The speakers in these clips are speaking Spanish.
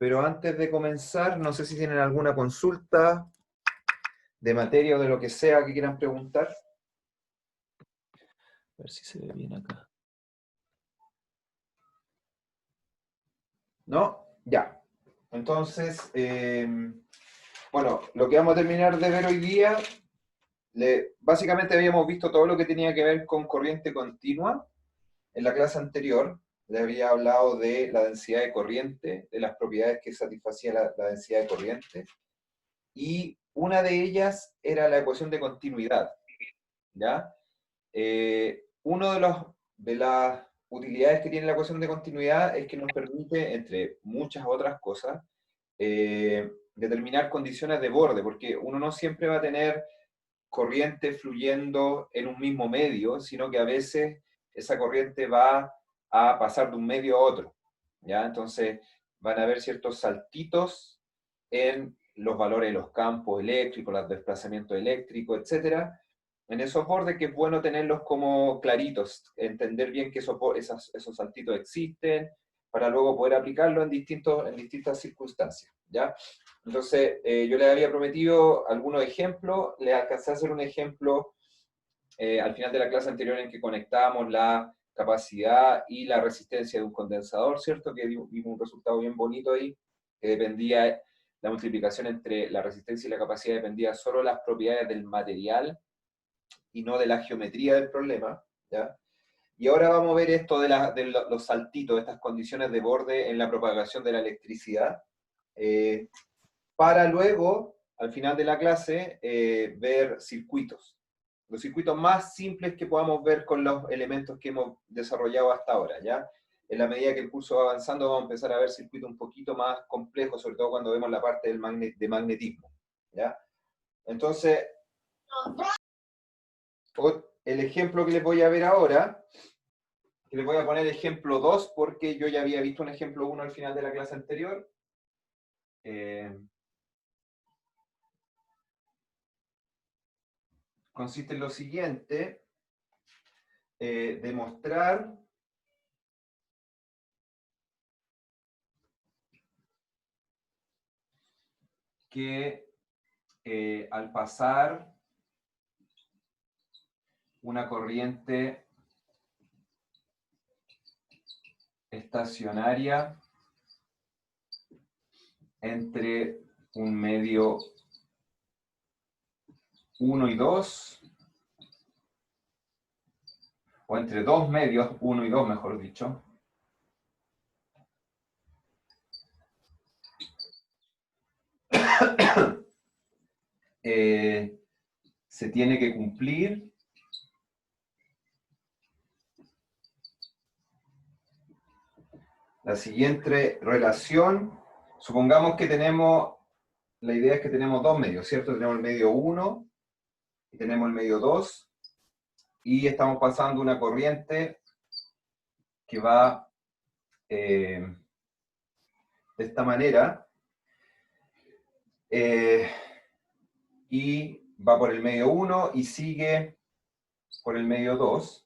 pero antes de comenzar, no sé si tienen alguna consulta de materia o de lo que sea que quieran preguntar. A ver si se ve bien acá. ¿No? Ya. Entonces, bueno, lo que vamos a terminar de ver hoy día, básicamente habíamos visto todo lo que tenía que ver con corriente continua. En la clase anterior le había hablado de la densidad de corriente, de las propiedades que satisfacía la densidad de corriente, y una de ellas era la ecuación de continuidad, ¿ya? Uno de las utilidades que tiene la ecuación de continuidad es que nos permite, entre muchas otras cosas, determinar condiciones de borde, porque uno no siempre va a tener corriente fluyendo en un mismo medio, sino que a veces esa corriente va a pasar de un medio a otro, ¿ya? Entonces van a haber ciertos saltitos en los valores de los campos eléctricos, los desplazamientos eléctricos, etcétera, en esos bordes, que es bueno tenerlos como claritos, entender bien que esos saltitos existen, para luego poder aplicarlo en distintas circunstancias, ¿ya? Entonces, yo les había prometido algunos ejemplos, les alcancé a hacer un ejemplo al final de la clase anterior en que conectábamos la capacidad y la resistencia de un condensador, ¿cierto? Que vimos un resultado bien bonito ahí, que dependía, la multiplicación entre la resistencia y la capacidad dependía solo de las propiedades del material y no de la geometría del problema, ¿ya? Y ahora vamos a ver esto de los saltitos, estas condiciones de borde en la propagación de la electricidad, para luego, al final de la clase, ver circuitos. Los circuitos más simples que podamos ver con los elementos que hemos desarrollado hasta ahora, ¿ya? En la medida que el curso va avanzando, vamos a empezar a ver circuitos un poquito más complejos, sobre todo cuando vemos la parte de magnetismo, ¿ya? Entonces, el ejemplo que les voy a ver ahora, que les voy a poner ejemplo 2, porque yo ya había visto un ejemplo 1 al final de la clase anterior. Consiste en lo siguiente, demostrar que al pasar una corriente estacionaria entre un medio 1 y 2, o entre dos medios, 1 y 2 mejor dicho, se tiene que cumplir la siguiente relación. Supongamos que la idea es que tenemos dos medios, ¿cierto? Tenemos el medio 1 y tenemos el medio 2, y estamos pasando una corriente que va de esta manera, y va por el medio 1 y sigue por el medio 2.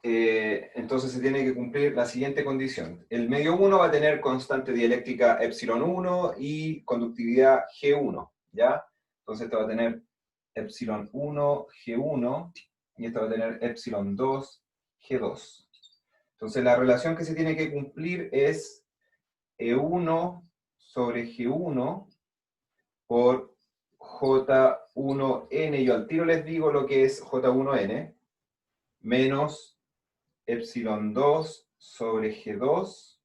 Entonces se tiene que cumplir la siguiente condición. El medio 1 va a tener constante dieléctrica epsilon 1 y conductividad G1, ¿ya? Entonces esto va a tener epsilon 1 G1 y esto va a tener epsilon 2 G2. Entonces la relación que se tiene que cumplir es E1 sobre G1 por J1N, yo al tiro les digo lo que es J1N, menos epsilon 2 sobre G2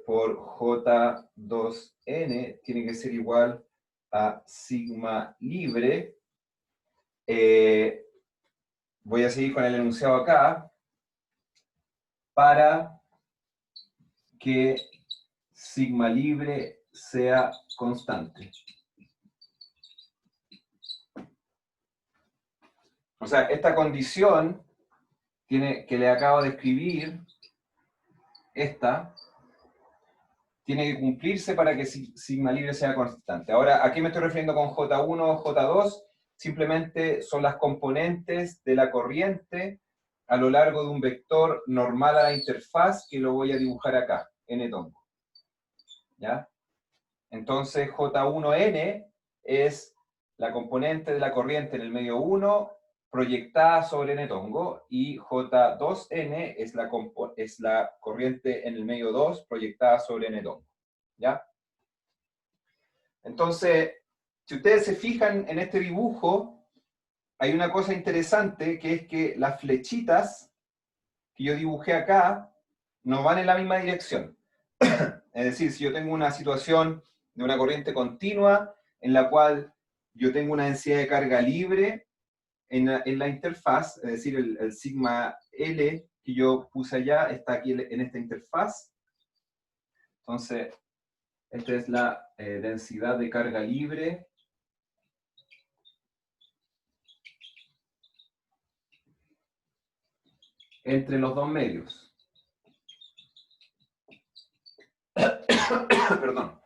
por J2N, tiene que ser igual a sigma libre. Voy a seguir con el enunciado acá, para que sigma libre sea constante. O sea, esta condición que le acabo de escribir, tiene que cumplirse para que sigma libre sea constante. Ahora, ¿a qué me estoy refiriendo con J1 o J2? Simplemente son las componentes de la corriente a lo largo de un vector normal a la interfaz que lo voy a dibujar acá, n tongo. ¿Ya? Entonces J1n es la componente de la corriente en el medio 1 proyectada sobre n tongo, y J2n es la corriente en el medio 2 proyectada sobre n tongo. ¿Ya? Entonces, si ustedes se fijan en este dibujo, hay una cosa interesante, que es que las flechitas que yo dibujé acá no van en la misma dirección. Es decir, si yo tengo una situación de una corriente continua en la cual yo tengo una densidad de carga libre en la interfaz, es decir, el sigma L que yo puse allá está aquí en esta interfaz. Entonces, esta es la densidad de carga libre entre los dos medios. Perdón.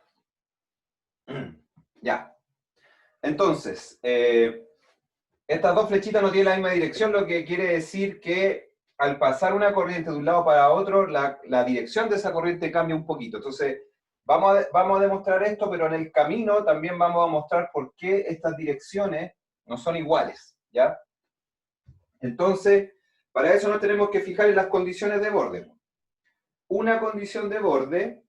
Ya. Entonces, estas dos flechitas no tienen la misma dirección, lo que quiere decir que al pasar una corriente de un lado para otro, la dirección de esa corriente cambia un poquito. Entonces, vamos a demostrar esto, pero en el camino también vamos a mostrar por qué estas direcciones no son iguales, ¿ya? Entonces, para eso nos tenemos que fijar en las condiciones de borde. Una condición de borde,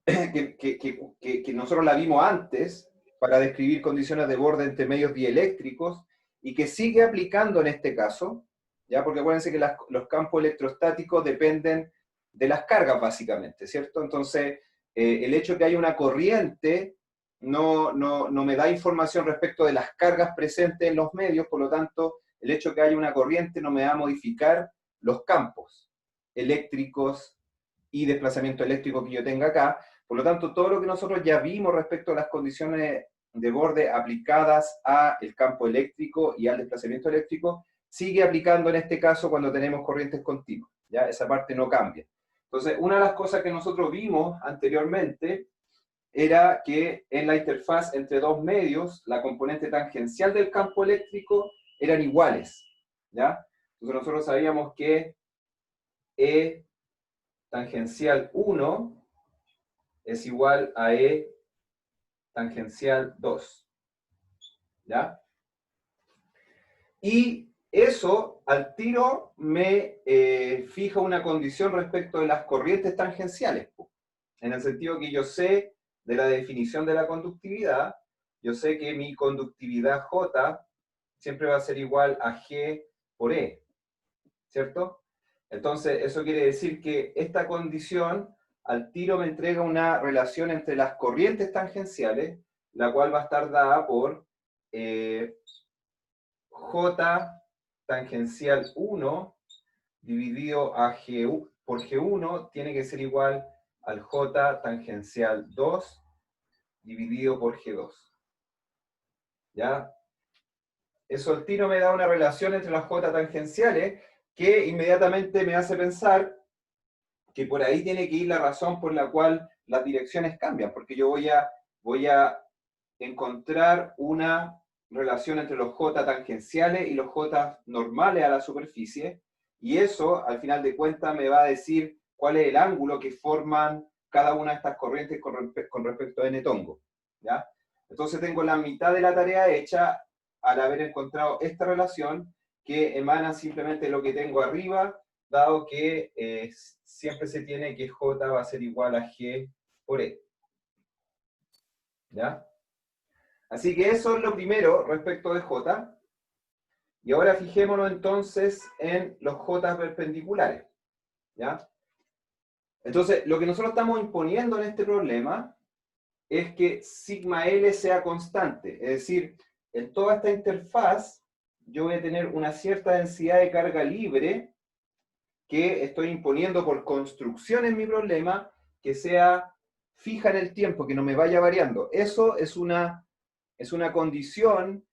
que nosotros la vimos antes, para describir condiciones de borde entre medios dieléctricos, y que sigue aplicando en este caso, ¿ya? Porque acuérdense que los campos electrostáticos dependen de las cargas, básicamente, ¿cierto? Entonces, el hecho de que haya una corriente no me da información respecto de las cargas presentes en los medios, por lo tanto, el hecho de que haya una corriente no me va a modificar los campos eléctricos y desplazamiento eléctrico que yo tenga acá. Por lo tanto, todo lo que nosotros ya vimos respecto a las condiciones de borde aplicadas al campo eléctrico y al desplazamiento eléctrico, sigue aplicando en este caso cuando tenemos corrientes continuas, ¿ya? Esa parte no cambia. Entonces, una de las cosas que nosotros vimos anteriormente era que en la interfaz entre dos medios, la componente tangencial del campo eléctrico eran iguales, ¿ya? Entonces nosotros sabíamos que E tangencial 1 es igual a E tangencial 2. ¿Ya? Y eso al tiro me fija una condición respecto de las corrientes tangenciales. En el sentido que yo sé de la definición de la conductividad, yo sé que mi conductividad J siempre va a ser igual a G por E. ¿Cierto? Entonces, eso quiere decir que esta condición al tiro me entrega una relación entre las corrientes tangenciales, la cual va a estar dada por J tangencial 1 dividido por G1 tiene que ser igual al J tangencial 2 dividido por G2. ¿Ya? Eso al tiro me da una relación entre las J tangenciales que inmediatamente me hace pensar que por ahí tiene que ir la razón por la cual las direcciones cambian, porque yo voy a encontrar una relación entre los J tangenciales y los J normales a la superficie, y eso, al final de cuentas, me va a decir cuál es el ángulo que forman cada una de estas corrientes con respecto a n tongo, ¿ya? Entonces tengo la mitad de la tarea hecha al haber encontrado esta relación, que emana simplemente de lo que tengo arriba, dado que siempre se tiene que J va a ser igual a G por E. ¿Ya? Así que eso es lo primero respecto de J. Y ahora fijémonos entonces en los J perpendiculares. ¿Ya? Entonces, lo que nosotros estamos imponiendo en este problema es que sigma L sea constante. Es decir, en toda esta interfaz yo voy a tener una cierta densidad de carga libre que estoy imponiendo por construcción en mi problema, que sea fija en el tiempo, que no me vaya variando. Eso es una condición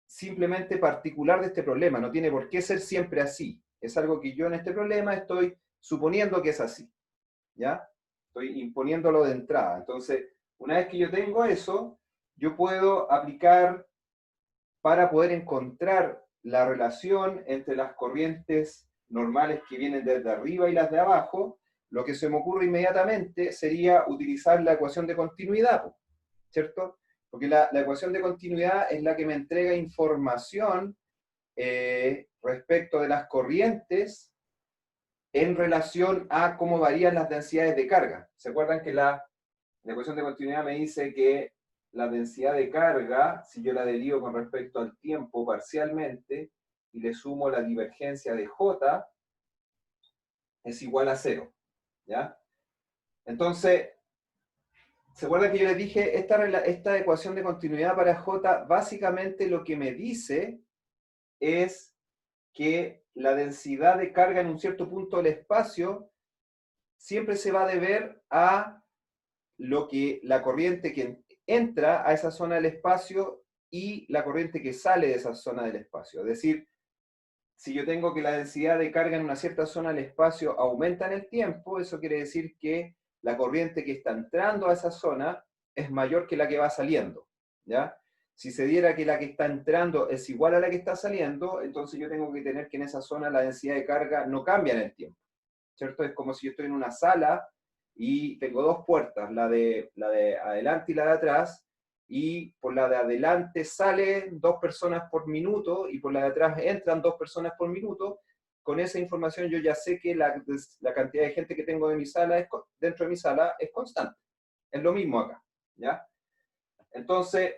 simplemente particular de este problema, no tiene por qué ser siempre así. Es algo que yo en este problema estoy suponiendo que es así, ¿ya? Estoy imponiéndolo de entrada. Entonces, una vez que yo tengo eso, yo puedo aplicar, para poder encontrar la relación entre las corrientes normales que vienen desde arriba y las de abajo, lo que se me ocurre inmediatamente sería utilizar la ecuación de continuidad, ¿cierto? Porque la ecuación de continuidad es la que me entrega información respecto de las corrientes en relación a cómo varían las densidades de carga. ¿Se acuerdan que la ecuación de continuidad me dice que la densidad de carga, si yo la derivo con respecto al tiempo parcialmente y le sumo la divergencia de J, es igual a 0, ¿ya? Entonces, ¿se acuerdan que yo les dije, esta ecuación de continuidad para J básicamente lo que me dice es que la densidad de carga en un cierto punto del espacio siempre se va a deber a lo que la corriente que entra a esa zona del espacio y la corriente que sale de esa zona del espacio. Es decir, si yo tengo que la densidad de carga en una cierta zona del espacio aumenta en el tiempo, eso quiere decir que la corriente que está entrando a esa zona es mayor que la que va saliendo, ¿ya? Si se diera que la que está entrando es igual a la que está saliendo, entonces yo tengo que tener que en esa zona la densidad de carga no cambia en el tiempo, ¿cierto? Es como si yo estoy en una sala y tengo dos puertas, la de adelante y la de atrás, y por la de adelante salen 2 personas por minuto y por la de atrás entran 2 personas por minuto. Con esa información yo ya sé que la cantidad de gente que tengo de mi sala dentro de mi sala es constante. Es lo mismo acá, ¿ya? Entonces,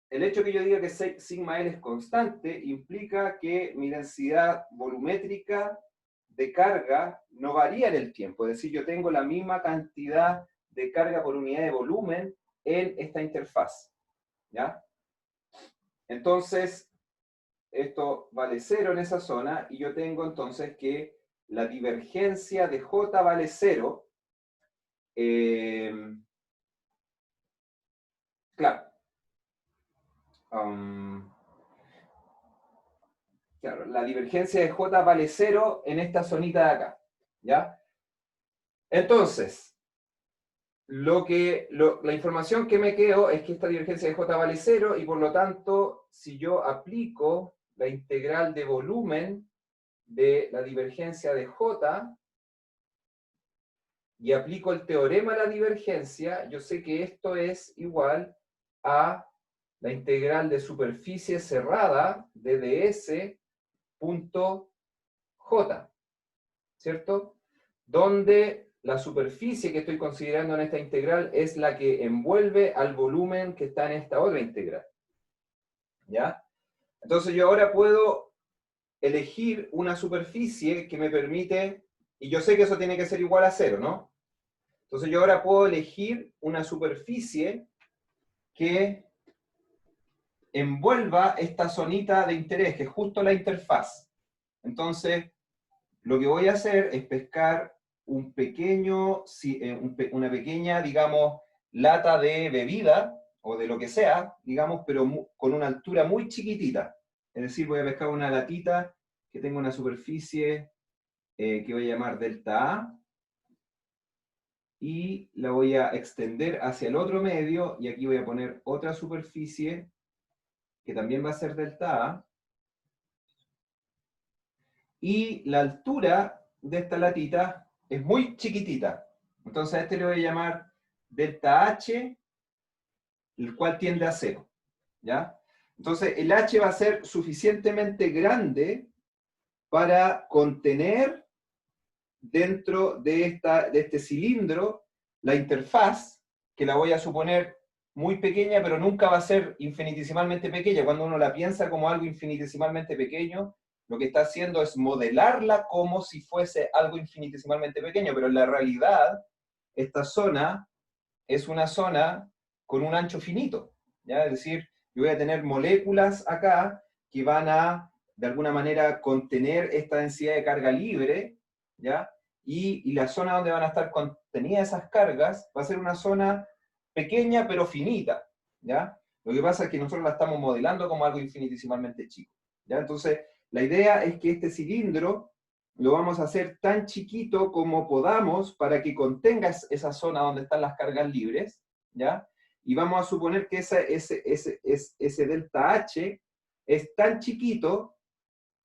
el hecho que yo diga que sigma L es constante implica que mi densidad volumétrica de carga no varía en el tiempo. Es decir, yo tengo la misma cantidad de carga por unidad de volumen en esta interfaz, ¿ya? Entonces, esto vale 0 en esa zona, y yo tengo entonces que la divergencia de J vale 0. Claro. Claro, la divergencia de J vale 0 en esta zonita de acá, ¿ya? Entonces, la información que me quedo es que esta divergencia de J vale 0, y por lo tanto, si yo aplico la integral de volumen de la divergencia de J y aplico el teorema de la divergencia, yo sé que esto es igual a la integral de superficie cerrada de ds punto J, ¿cierto? Donde la superficie que estoy considerando en esta integral es la que envuelve al volumen que está en esta otra integral, ¿ya? Entonces yo ahora puedo elegir una superficie que me permite, y yo sé que eso tiene que ser igual a 0, ¿no? Entonces yo ahora puedo elegir una superficie que envuelva esta zonita de interés, que es justo la interfaz. Entonces, lo que voy a hacer es pescar una pequeña, digamos, lata de bebida, o de lo que sea, digamos, pero con una altura muy chiquitita. Es decir, voy a pescar una latita que tenga una superficie que voy a llamar delta A, y la voy a extender hacia el otro medio, y aquí voy a poner otra superficie que también va a ser delta A, y la altura de esta latita es muy chiquitita. Entonces a este le voy a llamar delta H, el cual tiende a 0, ¿ya? Entonces el H va a ser suficientemente grande para contener dentro de este cilindro la interfaz, que la voy a suponer muy pequeña, pero nunca va a ser infinitesimalmente pequeña. Cuando uno la piensa como algo infinitesimalmente pequeño, lo que está haciendo es modelarla como si fuese algo infinitesimalmente pequeño, pero en la realidad, esta zona es una zona con un ancho finito, ¿ya? Es decir, yo voy a tener moléculas acá que van a, de alguna manera, contener esta densidad de carga libre, ¿ya? Y la zona donde van a estar contenidas esas cargas va a ser una zona pequeña pero finita, ¿ya? Lo que pasa es que nosotros la estamos modelando como algo infinitesimalmente chico, ¿ya? Entonces, la idea es que este cilindro lo vamos a hacer tan chiquito como podamos para que contenga esa zona donde están las cargas libres, ¿ya? Y vamos a suponer que ese delta H es tan chiquito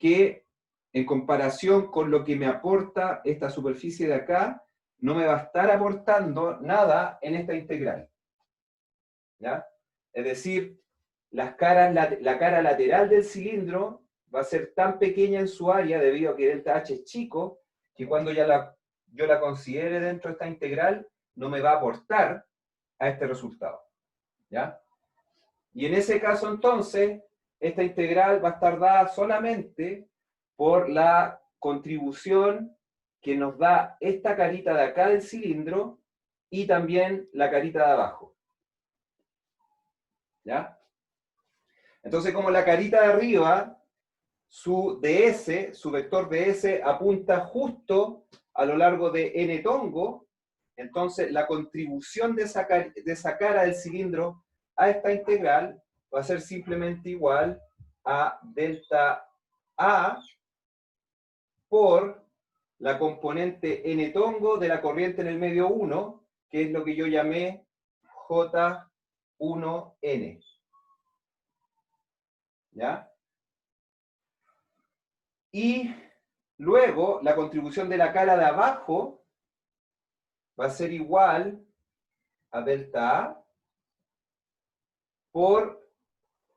que en comparación con lo que me aporta esta superficie de acá, no me va a estar aportando nada en esta integral. ¿Ya? Es decir, la cara lateral del cilindro va a ser tan pequeña en su área, debido a que delta H es chico, que cuando yo la considere dentro de esta integral, no me va a aportar a este resultado. ¿Ya? Y en ese caso, entonces, esta integral va a estar dada solamente por la contribución que nos da esta carita de acá del cilindro y también la carita de abajo. ¿Ya? Entonces, como la carita de arriba, su ds, su vector ds, apunta justo a lo largo de n tongo, entonces la contribución de esa cara del cilindro a esta integral va a ser simplemente igual a delta A por la componente n tongo de la corriente en el medio 1, que es lo que yo llamé J1N. ¿Ya? Y luego la contribución de la cara de abajo va a ser igual a delta A por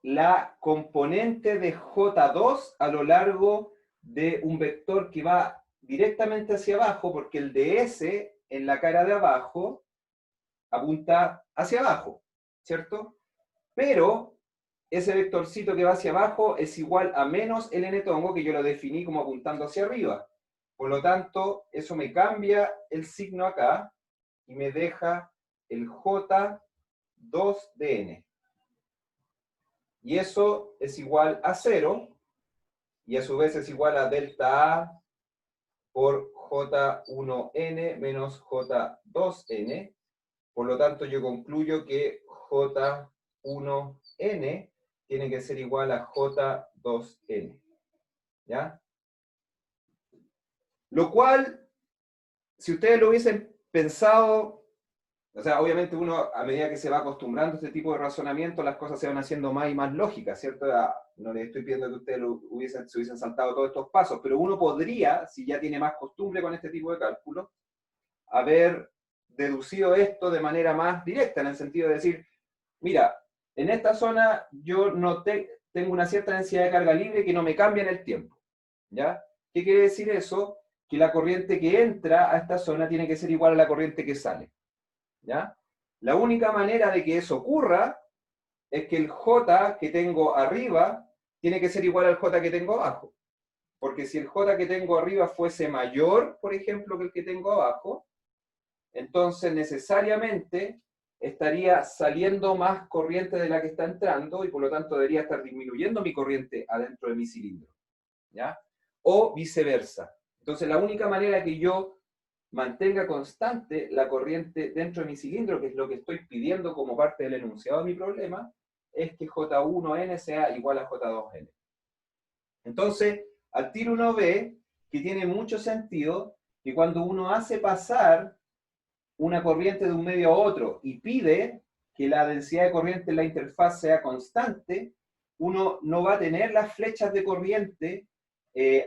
la componente de J2 a lo largo de un vector que va directamente hacia abajo, porque el ds en la cara de abajo apunta hacia abajo, ¿cierto? Pero ese vectorcito que va hacia abajo es igual a menos el n tongo, que yo lo definí como apuntando hacia arriba. Por lo tanto, eso me cambia el signo acá y me deja el J2 de n. Y eso es igual a 0, y a su vez es igual a delta A por J1N menos J2N. Por lo tanto, yo concluyo que J1N tiene que ser igual a J2N. ¿Ya? Lo cual, si ustedes lo hubiesen pensado, o sea, obviamente uno, a medida que se va acostumbrando a este tipo de razonamiento, las cosas se van haciendo más y más lógicas, ¿cierto? No les estoy pidiendo que ustedes se hubiesen saltado todos estos pasos, pero uno podría, si ya tiene más costumbre con este tipo de cálculos, haber deducido esto de manera más directa, en el sentido de decir, mira, en esta zona yo no tengo una cierta densidad de carga libre que no me cambia en el tiempo. ¿Ya? ¿Qué quiere decir eso? Que la corriente que entra a esta zona tiene que ser igual a la corriente que sale. ¿Ya? La única manera de que eso ocurra es que el J que tengo arriba tiene que ser igual al J que tengo abajo. Porque si el J que tengo arriba fuese mayor, por ejemplo, que el que tengo abajo, entonces necesariamente estaría saliendo más corriente de la que está entrando y por lo tanto debería estar disminuyendo mi corriente adentro de mi cilindro. ¿Ya? O viceversa. Entonces la única manera que yo mantenga constante la corriente dentro de mi cilindro, que es lo que estoy pidiendo como parte del enunciado de mi problema, es que J1N sea igual a J2N. Entonces, al tiro uno ve que tiene mucho sentido que cuando uno hace pasar una corriente de un medio a otro y pide que la densidad de corriente en la interfaz sea constante, uno no va a tener las flechas de corriente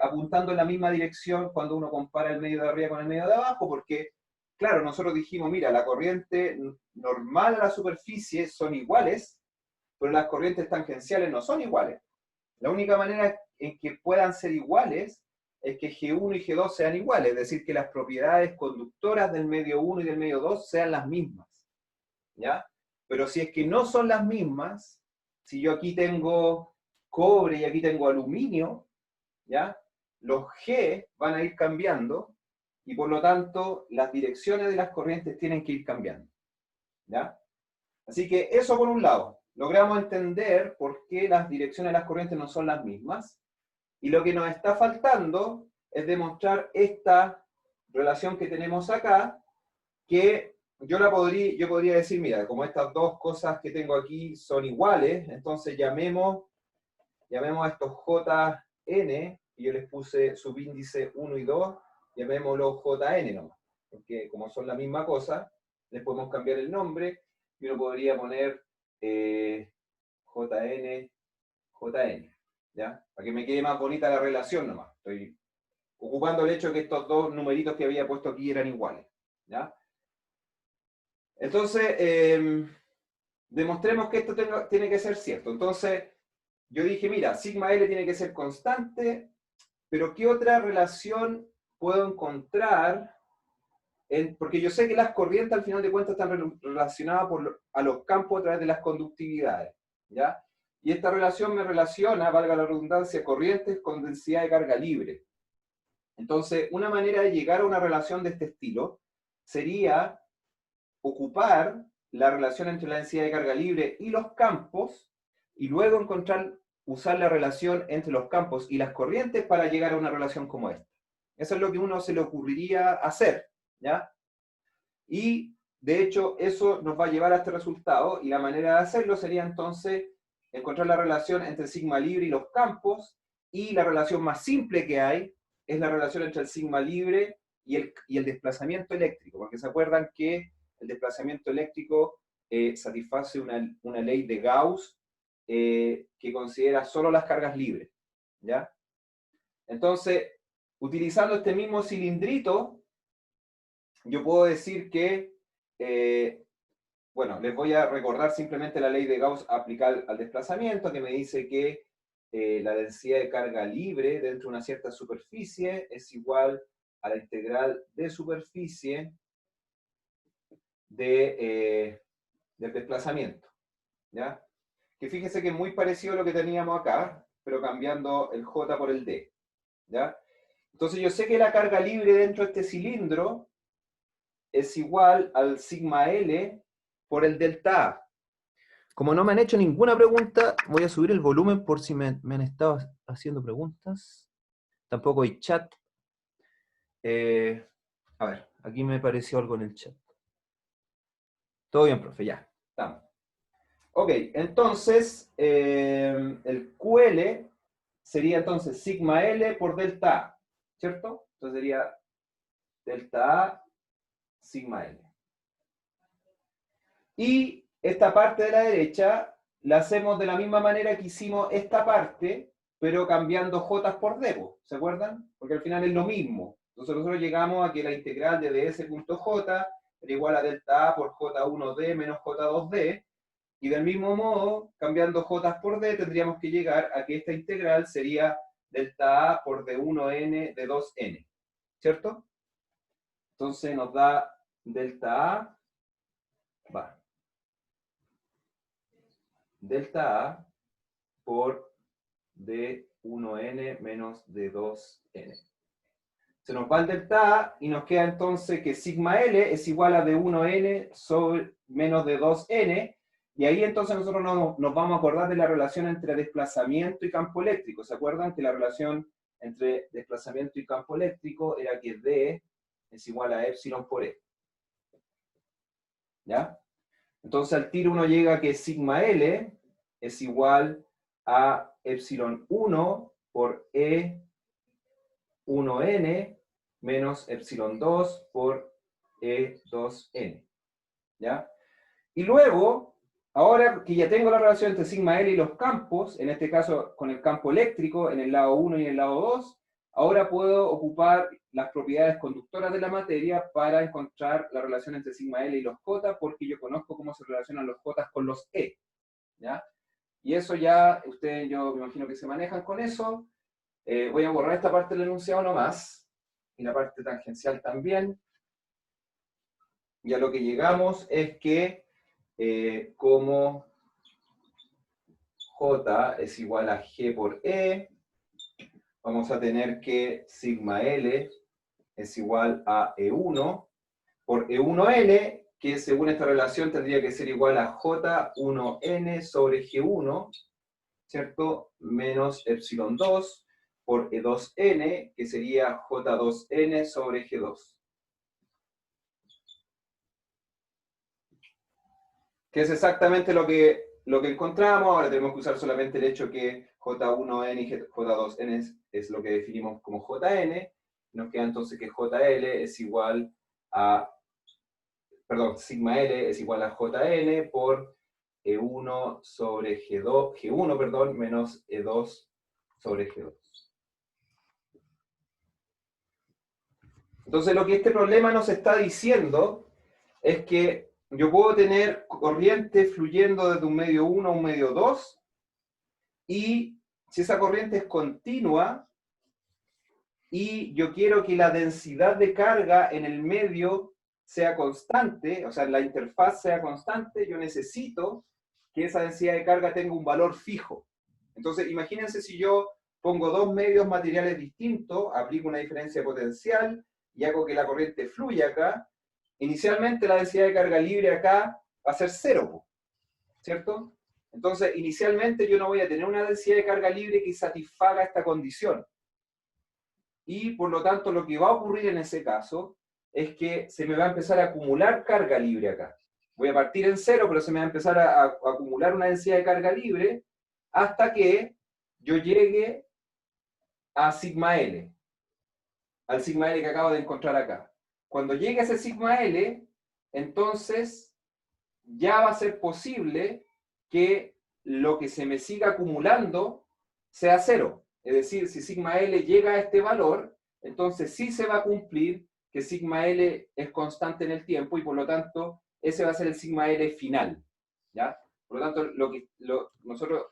apuntando en la misma dirección cuando uno compara el medio de arriba con el medio de abajo, porque, claro, nosotros dijimos, mira, la corriente normal a la superficie son iguales, pero las corrientes tangenciales no son iguales. La única manera en que puedan ser iguales es que G1 y G2 sean iguales, es decir, que las propiedades conductoras del medio 1 y del medio 2 sean las mismas. ¿Ya? Pero si es que no son las mismas, si yo aquí tengo cobre y aquí tengo aluminio, ¿ya? Los G van a ir cambiando y por lo tanto las direcciones de las corrientes tienen que ir cambiando. ¿Ya? Así que eso por un lado. Logramos entender por qué las direcciones de las corrientes no son las mismas. Y lo que nos está faltando es demostrar esta relación que tenemos acá, que yo podría decir, mira, como estas dos cosas que tengo aquí son iguales, entonces llamemos a estos JN, y yo les puse subíndice 1 y 2, llamémoslo JN nomás, porque como son la misma cosa, les podemos cambiar el nombre, y uno podría poner JN, JN, ¿ya? Para que me quede más bonita la relación nomás. Estoy ocupando el hecho de que estos dos numeritos que había puesto aquí eran iguales, ¿ya? Entonces, demostremos que esto tiene que ser cierto. Entonces, yo dije, mira, sigma L tiene que ser constante, pero ¿qué otra relación puedo encontrar? Porque yo sé que las corrientes al final de cuentas están relacionadas a los campos a través de las conductividades, ¿ya? Y esta relación me relaciona, valga la redundancia, corrientes con densidad de carga libre. Entonces, una manera de llegar a una relación de este estilo sería ocupar la relación entre la densidad de carga libre y los campos, y luego usar la relación entre los campos y las corrientes para llegar a una relación como esta. Eso es lo que a uno se le ocurriría hacer, ¿ya? Y, de hecho, eso nos va a llevar a este resultado, y la manera de hacerlo sería entonces encontrar la relación entre sigma libre y los campos, y la relación más simple que hay es la relación entre el sigma libre y el desplazamiento eléctrico, porque se acuerdan que el desplazamiento eléctrico satisface una ley de Gauss que considera solo las cargas libres, ¿ya? Entonces, utilizando este mismo cilindrito, yo puedo decir que, bueno, les voy a recordar simplemente la ley de Gauss aplicada al desplazamiento, que me dice que la densidad de carga libre dentro de una cierta superficie es igual a la integral de superficie del desplazamiento, ¿ya? Que fíjense que es muy parecido a lo que teníamos acá, pero cambiando el J por el D, ¿ya? Entonces yo sé que la carga libre dentro de este cilindro es igual al sigma L por el delta A. Como no me han hecho ninguna pregunta, voy a subir el volumen por si me han estado haciendo preguntas. Tampoco hay chat. A ver, aquí me pareció algo en el chat. Todo bien, profe, ya. Estamos. Ok, entonces, el QL sería entonces sigma L por delta A, ¿cierto? Entonces sería delta A sigma L. Y esta parte de la derecha la hacemos de la misma manera que hicimos esta parte, pero cambiando J por D, ¿se acuerdan? Porque al final es lo mismo. Entonces nosotros llegamos a que la integral de ds.j era igual a delta A por J1D menos J2D, y del mismo modo, cambiando J por D, tendríamos que llegar a que esta integral sería delta A por D1N de 2N, ¿cierto? Entonces nos da delta A, delta A por D1N menos D2N. Se nos va el delta A y nos queda entonces que sigma L es igual a D1N sobre menos D2N, y ahí entonces nosotros nos vamos a acordar de la relación entre desplazamiento y campo eléctrico. ¿Se acuerdan que la relación entre desplazamiento y campo eléctrico era que D es igual a epsilon por E? ¿Ya? Entonces al tiro uno llega a que sigma L es igual a epsilon 1 por E1N menos epsilon 2 por E2N. ¿Ya? Y luego, ahora que ya tengo la relación entre sigma L y los campos, en este caso con el campo eléctrico en el lado 1 y en el lado 2, ahora puedo ocupar las propiedades conductoras de la materia para encontrar la relación entre sigma L y los J, porque yo conozco cómo se relacionan los J con los E, ¿ya? Y eso ya, ustedes yo me imagino que se manejan con eso. Voy a borrar esta parte del enunciado nomás, y la parte tangencial también. Y a lo que llegamos es que como J es igual a G por E, vamos a tener que sigma L es igual a E1 por E1N, que según esta relación tendría que ser igual a J1N sobre G1, ¿cierto? Menos epsilon 2 por E2N, que sería J2N sobre G2. Que es exactamente lo que encontramos. Ahora tenemos que usar solamente el hecho que J1N y J2N es lo que definimos como JN. Nos queda entonces que JL es igual a, perdón, sigma L es igual a JN por E1 sobre G1, perdón, menos E2 sobre G2. Entonces lo que este problema nos está diciendo es que yo puedo tener corriente fluyendo desde un medio 1 a un medio 2, y si esa corriente es continua, y yo quiero que la densidad de carga en el medio sea constante, o sea, la interfaz sea constante, yo necesito que esa densidad de carga tenga un valor fijo. Entonces, imagínense si yo pongo dos medios materiales distintos, aplico una diferencia potencial y hago que la corriente fluya acá. Inicialmente la densidad de carga libre acá va a ser cero, ¿cierto? Entonces, inicialmente yo no voy a tener una densidad de carga libre que satisfaga esta condición. Y por lo tanto lo que va a ocurrir en ese caso es que se me va a empezar a acumular carga libre acá. Voy a partir en cero, pero se me va a empezar a acumular una densidad de carga libre hasta que yo llegue a sigma L, al sigma L que acabo de encontrar acá. Cuando llegue a ese sigma L, entonces ya va a ser posible que lo que se me siga acumulando sea cero. Es decir, si sigma L llega a este valor, entonces sí se va a cumplir que sigma L es constante en el tiempo y por lo tanto ese va a ser el sigma L final. ¿Ya? Por lo tanto, nosotros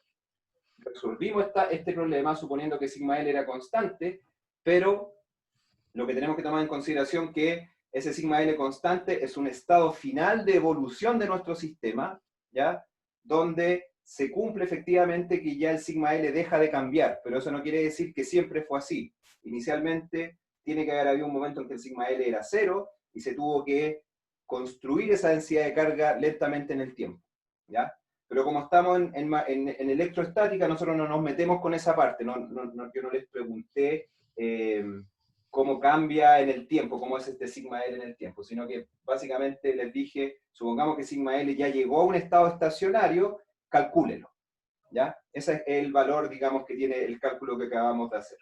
resolvimos este problema suponiendo que sigma L era constante, pero lo que tenemos que tomar en consideración que ese sigma L constante es un estado final de evolución de nuestro sistema, ¿ya? Donde se cumple efectivamente que ya el sigma L deja de cambiar, pero eso no quiere decir que siempre fue así. Inicialmente tiene que haber habido un momento en que el sigma L era cero y se tuvo que construir esa densidad de carga lentamente en el tiempo, ¿ya? Pero como estamos en electroestática, nosotros no nos metemos con esa parte, yo no les pregunté cómo cambia en el tiempo, cómo es este sigma L en el tiempo, sino que básicamente les dije, supongamos que sigma L ya llegó a un estado estacionario, calcúlelo, ¿ya? Ese es el valor, digamos, que tiene el cálculo que acabamos de hacer.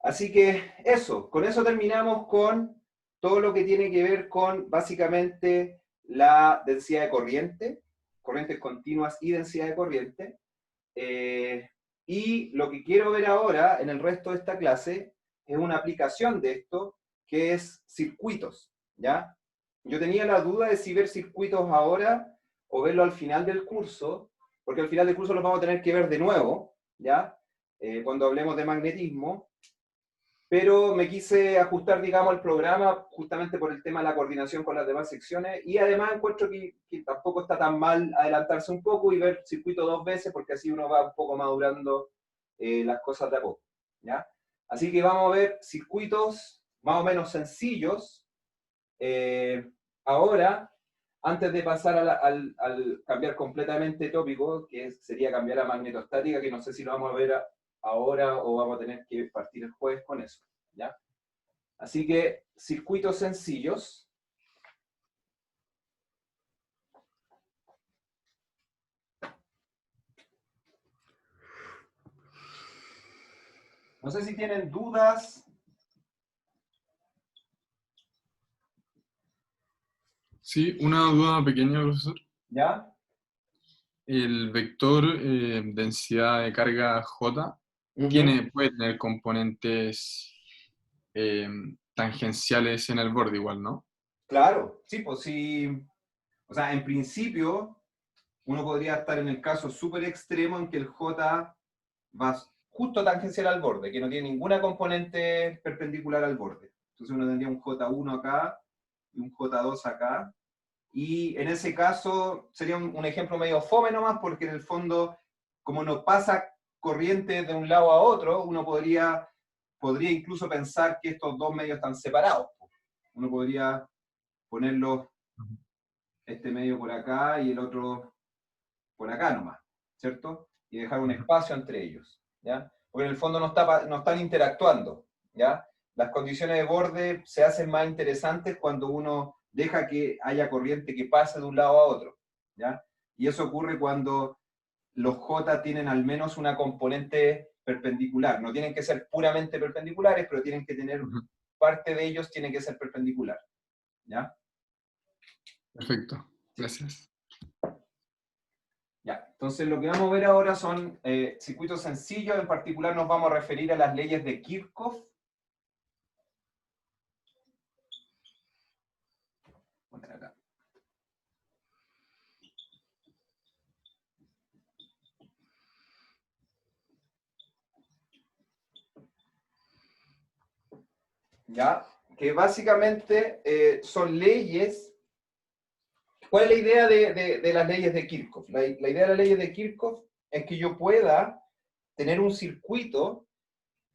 Así que eso, con eso terminamos con todo lo que tiene que ver con, básicamente, la densidad de corriente, corrientes continuas y densidad de corriente. Y lo que quiero ver ahora, en el resto de esta clase, es una aplicación de esto, que es circuitos, ¿ya? Yo tenía la duda de si ver circuitos ahora o verlo al final del curso, porque al final del curso los vamos a tener que ver de nuevo, ¿ya? Cuando hablemos de magnetismo, pero me quise ajustar, digamos, el programa justamente por el tema de la coordinación con las demás secciones, y además encuentro que tampoco está tan mal adelantarse un poco y ver circuito dos veces, porque así uno va un poco madurando las cosas de a poco, ¿ya? Así que vamos a ver circuitos más o menos sencillos. Ahora, antes de pasar al cambiar completamente tópico, que sería cambiar a magnetostática, que no sé si lo vamos a ver ahora o vamos a tener que partir el jueves con eso, ¿ya? Así que, circuitos sencillos. No sé si tienen dudas. Sí, una duda pequeña, profesor. ¿Ya? El vector densidad de carga J puede tener componentes tangenciales en el borde igual, ¿no? Claro, sí, pues sí. O sea, en principio, uno podría estar en el caso súper extremo en que el J va justo tangencial al borde, que no tiene ninguna componente perpendicular al borde. Entonces uno tendría un J1 acá y un J2 acá. Y en ese caso sería un ejemplo medio fome nomás, porque en el fondo, como no pasa corriente de un lado a otro, uno podría incluso pensar que estos dos medios están separados. Uno podría ponerlos, este medio por acá y el otro por acá nomás, ¿cierto? Y dejar un espacio entre ellos, ¿ya? Porque en el fondo no están interactuando, ¿ya? Las condiciones de borde se hacen más interesantes cuando uno deja que haya corriente que pase de un lado a otro, ¿ya? Y eso ocurre cuando los J tienen al menos una componente perpendicular. No tienen que ser puramente perpendiculares, pero tienen que tener, parte de ellos tiene que ser perpendicular, ¿ya? Perfecto, gracias. Ya, entonces lo que vamos a ver ahora son circuitos sencillos, en particular nos vamos a referir a las leyes de Kirchhoff. Acá. ¿Ya? Que básicamente son leyes. ¿Cuál es la idea de las leyes de Kirchhoff? La idea de las leyes de Kirchhoff es que yo pueda tener un circuito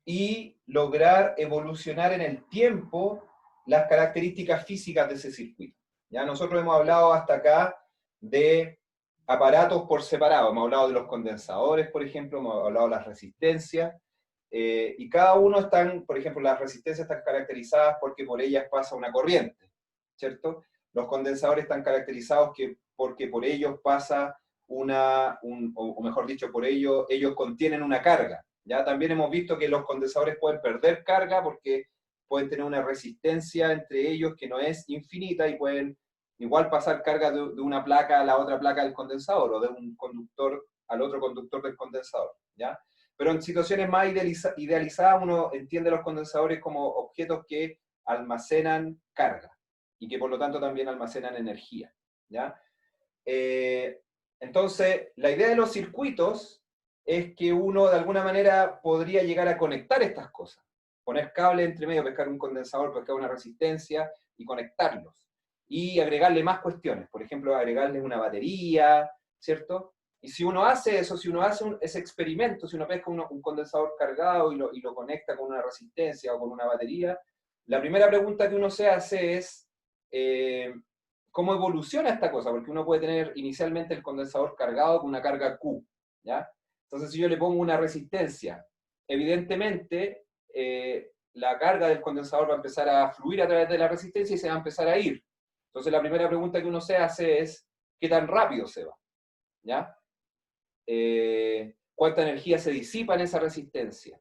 y lograr evolucionar en el tiempo las características físicas de ese circuito. ¿Ya? Nosotros hemos hablado hasta acá de aparatos por separado, hemos hablado de los condensadores, por ejemplo, hemos hablado de las resistencias, y cada uno están, por ejemplo, las resistencias están caracterizadas porque por ellas pasa una corriente, ¿cierto? Los condensadores están caracterizados porque por ellos pasa o mejor dicho, por ellos contienen una carga. ¿Ya? También hemos visto que los condensadores pueden perder carga porque pueden tener una resistencia entre ellos que no es infinita y pueden igual pasar carga de una placa a la otra placa del condensador o de un conductor al otro conductor del condensador. ¿Ya? Pero en situaciones más idealizadas uno entiende los condensadores como objetos que almacenan carga y que por lo tanto también almacenan energía. ¿Ya? Entonces, la idea de los circuitos es que uno de alguna manera podría llegar a conectar estas cosas. Poner cable entre medio, pescar un condensador, pescar una resistencia y conectarlos. Y agregarle más cuestiones. Por ejemplo, agregarle una batería, ¿cierto? Y si uno hace eso, si uno hace ese experimento, si uno pesca un condensador cargado y lo conecta con una resistencia o con una batería, la primera pregunta que uno se hace es cómo evoluciona esta cosa, porque uno puede tener inicialmente el condensador cargado con una carga Q, ¿ya? Entonces, si yo le pongo una resistencia, evidentemente la carga del condensador va a empezar a fluir a través de la resistencia y se va a empezar a ir. Entonces, la primera pregunta que uno se hace es, ¿qué tan rápido se va? ¿Ya? ¿Cuánta energía se disipa en esa resistencia?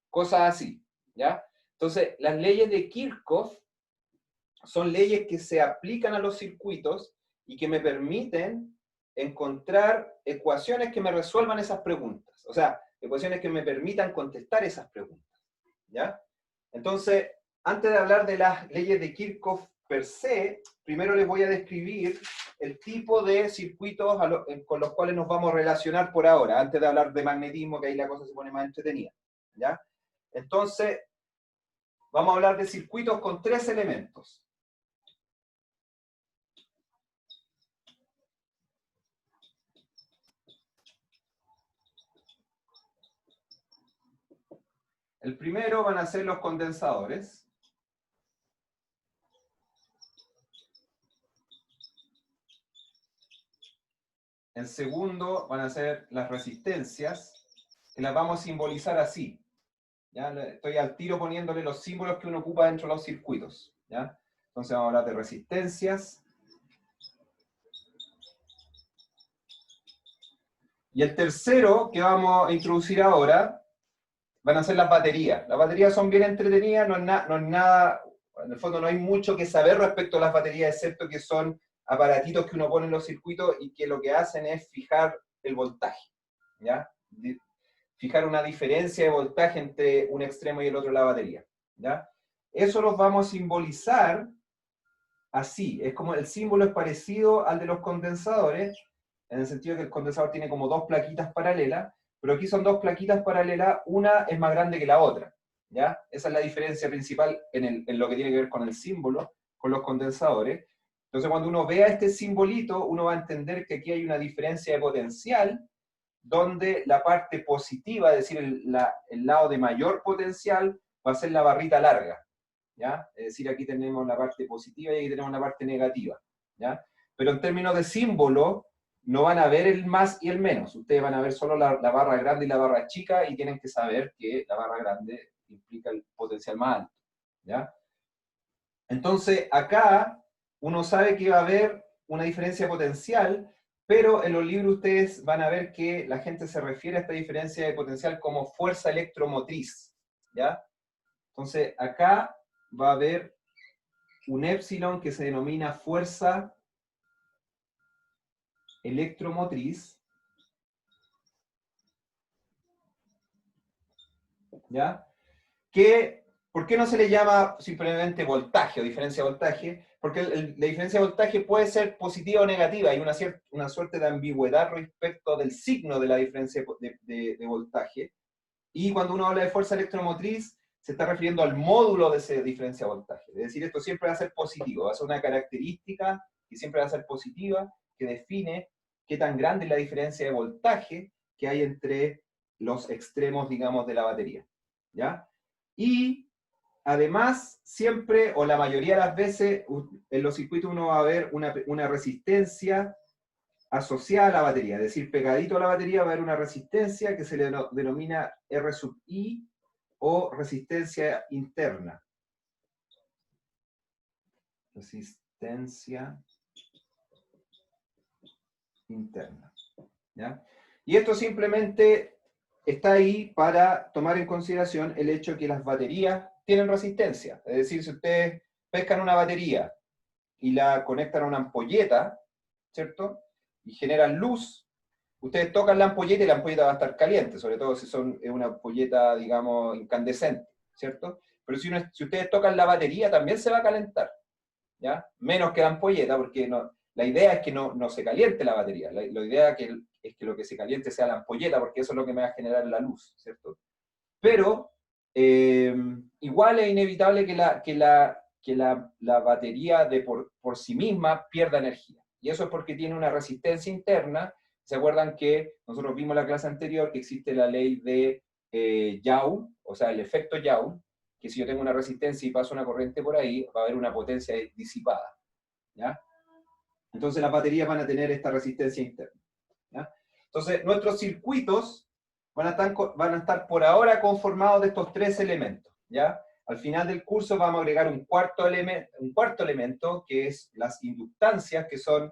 Cosas así, ¿ya? Entonces, las leyes de Kirchhoff son leyes que se aplican a los circuitos y que me permiten encontrar ecuaciones que me resuelvan esas preguntas. O sea, ecuaciones que me permitan contestar esas preguntas. ¿Ya? Entonces, antes de hablar de las leyes de Kirchhoff per se, primero les voy a describir el tipo de circuitos con los cuales nos vamos a relacionar por ahora, antes de hablar de magnetismo, que ahí la cosa se pone más entretenida. ¿Ya? Entonces, vamos a hablar de circuitos con tres elementos. El primero van a ser los condensadores. El segundo van a ser las resistencias, que las vamos a simbolizar así. ¿Ya? Estoy al tiro poniéndole los símbolos que uno ocupa dentro de los circuitos. ¿Ya? Entonces vamos a hablar de resistencias. Y el tercero que vamos a introducir ahora van a ser las baterías. Las baterías son bien entretenidas, no es nada, en el fondo no hay mucho que saber respecto a las baterías, excepto que son aparatitos que uno pone en los circuitos y que lo que hacen es fijar el voltaje, ¿ya? Fijar una diferencia de voltaje entre un extremo y el otro de la batería, ¿ya? Eso los vamos a simbolizar así, es como el símbolo es parecido al de los condensadores, en el sentido de que el condensador tiene como dos plaquitas paralelas, pero aquí son dos plaquitas paralelas, una es más grande que la otra, ¿ya? Esa es la diferencia principal en lo que tiene que ver con el símbolo, con los condensadores. Entonces, cuando uno vea este simbolito, uno va a entender que aquí hay una diferencia de potencial, donde la parte positiva, es decir, el lado de mayor potencial, va a ser la barrita larga, ¿ya? Es decir, aquí tenemos la parte positiva y aquí tenemos la parte negativa, ¿ya? Pero en términos de símbolo, no van a ver el más y el menos. Ustedes van a ver solo la barra grande y la barra chica y tienen que saber que la barra grande implica el potencial más alto, ¿ya? Entonces, acá uno sabe que va a haber una diferencia potencial, pero en los libros ustedes van a ver que la gente se refiere a esta diferencia de potencial como fuerza electromotriz, ¿ya? Entonces, acá va a haber un épsilon que se denomina fuerza electromotriz, ¿ya? ¿Por qué no se le llama simplemente voltaje o diferencia de voltaje? Porque la diferencia de voltaje puede ser positiva o negativa, hay una suerte de ambigüedad respecto del signo de la diferencia de voltaje, y cuando uno habla de fuerza electromotriz, se está refiriendo al módulo de esa diferencia de voltaje. Es decir, esto siempre va a ser positivo, va a ser una característica que siempre va a ser positiva, que define qué tan grande es la diferencia de voltaje que hay entre los extremos, digamos, de la batería, ¿ya? Y además, siempre, o la mayoría de las veces, en los circuitos uno va a ver una resistencia asociada a la batería, es decir, pegadito a la batería va a haber una resistencia que se le denomina R sub I o resistencia interna. Resistencia interna, ¿ya? Y esto simplemente está ahí para tomar en consideración el hecho de que las baterías tienen resistencia. Es decir, si ustedes pescan una batería y la conectan a una ampolleta, ¿cierto? Y generan luz, ustedes tocan la ampolleta y la ampolleta va a estar caliente, sobre todo si es una ampolleta, digamos, incandescente, ¿cierto? Pero si ustedes tocan la batería, también se va a calentar, ¿ya? Menos que la ampolleta, porque la idea es que no se caliente la batería. La idea es que lo que se caliente sea la ampolleta, porque eso es lo que me va a generar la luz, ¿cierto? Pero igual es inevitable que la batería por sí misma pierda energía. Y eso es porque tiene una resistencia interna. ¿Se acuerdan que nosotros vimos en la clase anterior que existe la ley de Joule, o sea, el efecto Joule, que si yo tengo una resistencia y paso una corriente por ahí, va a haber una potencia disipada, ¿ya? Entonces las baterías van a tener esta resistencia interna, ¿ya? Entonces nuestros circuitos van a estar por ahora conformados de estos tres elementos, ¿ya? Al final del curso vamos a agregar un cuarto elemento, que es las inductancias, que son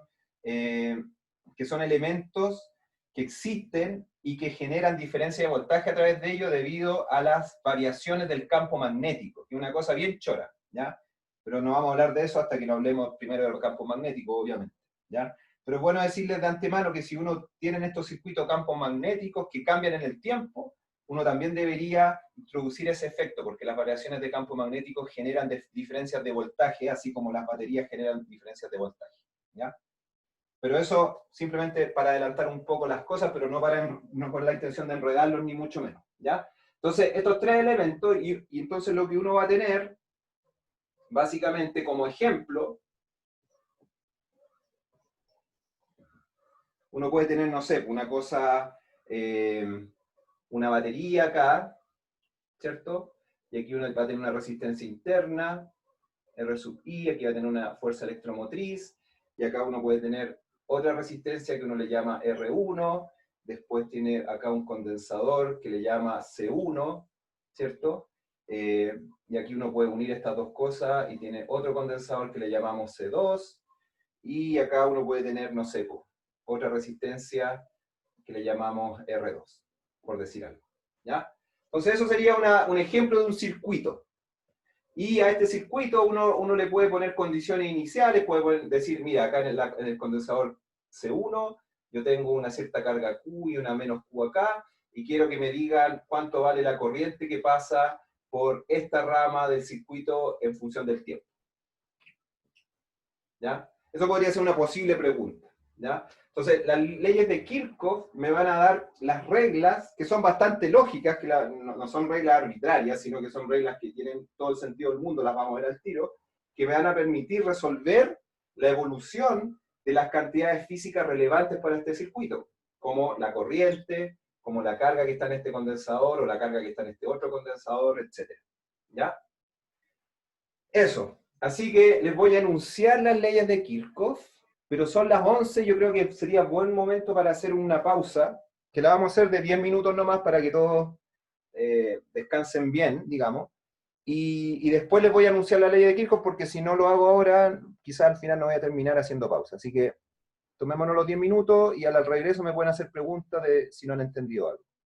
elementos que existen y que generan diferencia de voltaje a través de ellos debido a las variaciones del campo magnético, que es una cosa bien chora, ¿ya? Pero no vamos a hablar de eso hasta que no hablemos primero del campo magnético, obviamente, ¿ya? Pero es bueno decirles de antemano que si uno tiene en estos circuitos campos magnéticos que cambian en el tiempo, uno también debería introducir ese efecto, porque las variaciones de campo magnético generan diferencias de voltaje, así como las baterías generan diferencias de voltaje, ¿ya? Pero eso simplemente para adelantar un poco las cosas, pero no con la intención de enredarlos, ni mucho menos, ¿ya? Entonces, estos tres elementos, y entonces lo que uno va a tener, básicamente como ejemplo, uno puede tener, no sé, una cosa, una batería acá, ¿cierto? Y aquí uno va a tener una resistencia interna, R sub I, aquí va a tener una fuerza electromotriz, y acá uno puede tener otra resistencia que uno le llama R1, después tiene acá un condensador que le llama C1, ¿cierto? Y aquí uno puede unir estas dos cosas y tiene otro condensador que le llamamos C2, y acá uno puede tener, no sé, otra resistencia que le llamamos R2, por decir algo, ¿ya? Entonces eso sería un ejemplo de un circuito. Y a este circuito uno le puede poner condiciones iniciales, puede decir, mira, acá en el condensador C1 yo tengo una cierta carga Q y una menos Q acá, y quiero que me digan cuánto vale la corriente que pasa por esta rama del circuito en función del tiempo, ¿ya? Eso podría ser una posible pregunta, ¿ya? Entonces, las leyes de Kirchhoff me van a dar las reglas, que son bastante lógicas, que no son reglas arbitrarias, sino que son reglas que tienen todo el sentido del mundo, las vamos a ver al tiro, que me van a permitir resolver la evolución de las cantidades físicas relevantes para este circuito, como la corriente, como la carga que está en este condensador, o la carga que está en este otro condensador, etc. ¿Ya? Eso. Así que les voy a enunciar las leyes de Kirchhoff, pero son las 11, yo creo que sería buen momento para hacer una pausa, que la vamos a hacer de 10 minutos nomás para que todos descansen bien, digamos, y después les voy a anunciar la ley de Kirchhoff, porque si no lo hago ahora, quizás al final no voy a terminar haciendo pausa. Así que tomémonos los 10 minutos y al regreso me pueden hacer preguntas de si no han entendido algo.